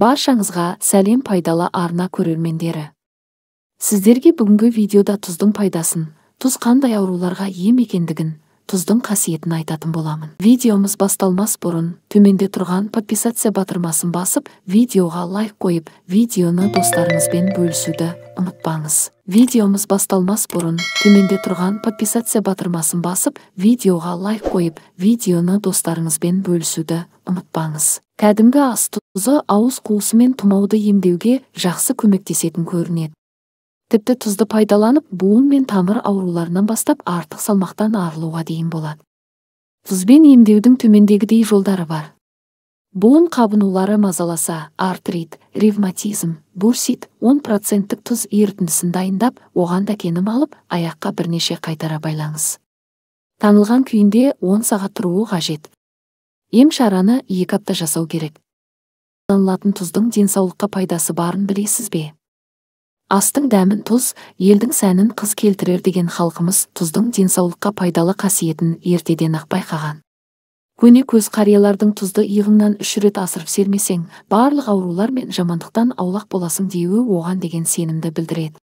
Баршаңызға сәлем пайдалы арна көрермендері. Сіздерге бүгінгі видеода тұздың пайдасын, тұз қандай ауруларға ем екендігін, тұздың қасиетін айтатын боламын. Видеомыз басталмас бұрын, төменде тұрған подписация батырмасын басып, видеоға лайк қойып, видеоны достарыңызбен бөлісуді ұмытпаңыз. Видеомыз басталмас бұрын, төменде тұрған подписация батырмасын басып, видеоға лайк қойып, видеоны достарыңызбен бөлісуді ұмытпаңыз. Кәдімгі ас тұзы ауыз қуысы мен тұмауды емдеуге жақсы көмектесетін көрінеді. Тіпті тұзды пайдаланып, буын мен тамыр ауруларынан бастап артық салмақтан арылуға дейін болады. Тұзбен емдеудің төмендегідей жолдары бар. Буын қабынулары мазаласа, артрит, ревматизм, бурсит, 10% тұз ерітіндісін дайындап, оған дәкенім алып, аяққа бірнеше қайтара байлаңыз. Таңылған күйінде 10 сағат тұруы қажет. Ем шараны 2 апта жасау керек. Қолданылатын тұздың денсаулыққа пайдасы барын білесіз бе? Астың дәмін тұз, елдің сәнін қыз келтірер деген халқымыз тұздың денсаулыққа пайдалы қасиетін ертеден-ақ байқаған. Көне көз қариялардың тұзды иығыңнан 3 рет асырып сермесең, барлық аурулар мен жамандықтан аулақ боласың деуі оған деген сенімді білдіреді.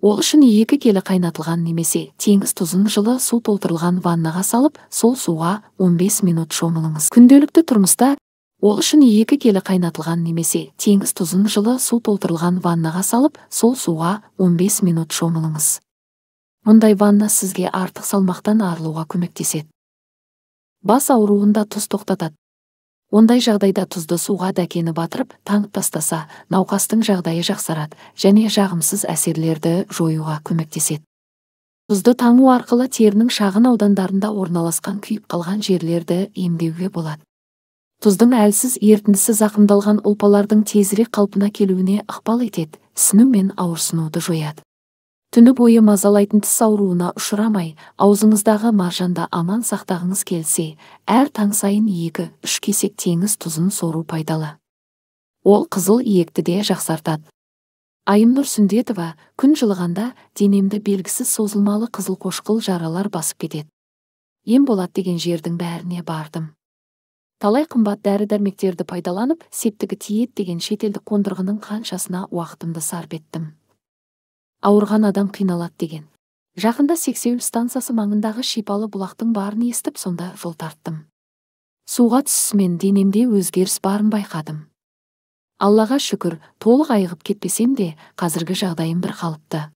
Ол үшін 2 келі қайнатылған немесе теңіз тұзын жылы су толтырылған ваннаға салып, сол суға 15 минут шомылыңыз. Күнделікті тұрмыста ол үшін 2 келі қайнатылған немесе теңіз тұзын жылы су толтырылған ваннаға салып, сол суға 15 минут шомылыңыз. Мұндай ванна сізге артық салмақтан арылуға көмектеседі. Бас ауруында тұз тоқтатады. Ондай жағдайда тұзды суға дәкені батырып, таңып тастаса, науқастың жағдайы жақсарады және жағымсыз әсерлерді жоюға көмектеседі. Тұзды таңу арқылы терінің шағын аудандарында орналасқан күйіп қалған жерлерді емдеуге болады. Тұздың әлсіз ерітіндісі зақымдалған ұлпалардың тезірек қалпына келуіне ықпал етеді, ісіну мен ауырсынуды жояды. Түні бойы мазалайтын тіс ауруына ұшырамай, аузыңыздағы маржанды аман сақтағыңыз келсе, әр таң сайын 2-3 кесек теңіз тұзын сору пайдалы. Ол қызыл иекті де жақсартады. Айымнұр Сүндетова, күн жылығанда денемді белгісіз созылмалы қызыл қошқыл жаралар басып кетеді. Ем болады деген жердің бәріне бардым. Талай қымбат дәрі-дәрмектерді пайдаланып, септігі тиеді деген шетелдік қондырғының қаншасына уақытымды сарп еттім. Ауырған адам қиналады деген. Жақында сексеуіл станциясы маңындағы шипалы бұлақтың барын естіп, сонда жол тарттым. Суға түсісімен денемде өзгеріс барын байқадым. Аллаға шүкір, толық айығып кетпесем де, қазіргі жағдайым бір қалыпты.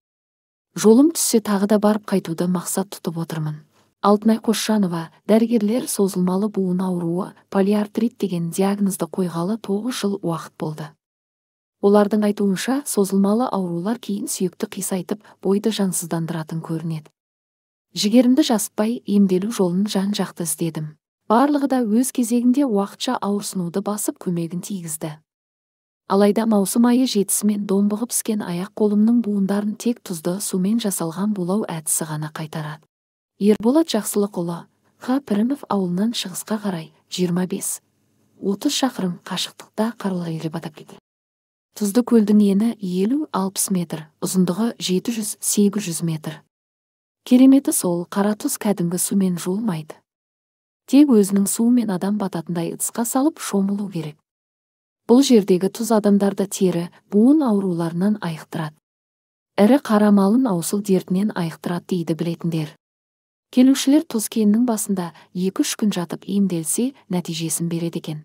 Жолым түссе тағы да барып қайтуды мақсат тұтып отырмын. Алтынай Қосжанова, дәрігерлер созылмалы буын ауруы, полиартрит деген диагнозды қойғалы 9 жыл уақыт болды. Олардың айтуынша, созылмалы аурулар кейін сүйекті қисайтып, бойды жансыздандыратын көрінеді. Жігерімді жасытпай, емделу жолын жан-жақты іздедім. Барлығы да өз кезегінде уақытша ауырсынуды басып көмегін тигізді. Алайда маусым айы жетісімен домбығып піскен аяқ қолымның буындарын тек тұзды сумен жасалған булау әдісі ғана қайтарады. Ерболат Жақсылықұлы, Қа Пірімов ауылынан шығысқа қарай 25-30 шақырым қашықтықта Қарлығайлы батап кетті. Тұзды көлдің ені 50-60 метр, ұзындығы 700-800 метр. Кереметі сол, қара тұз кәдімгі сумен жуылмайды. Тек өзінің суымен адам бататындай ыдысқа салып шомылу керек. Бұл жердегі тұз адамдарды тері, буын ауруларынан айықтырады. Ірі қара малын аусыл дертінен айықтырады дейді білетіндер. Келушілер тұз кенінің басында 2-3 күн жатып емделсе, нәтижесін береді екен.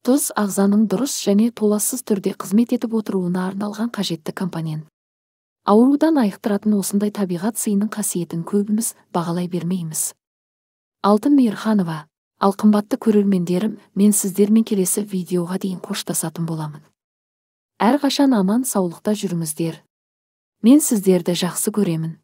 Тұз ағзаның дұрыс және толассыз түрде қызмет етіп отыруына арналған қажетті компонент. Аурудан айықтыратын осындай табиғат сыйының қасиетін көбіміз бағалай бермейміз. Алтын Мейірханова, ал қымбатты көрермендерім, мен сіздермен келесі видеоға дейін қоштасатын боламын. Әрқашан аман саулықта жүріңіздер. Мен сіздерді жақсы көремін.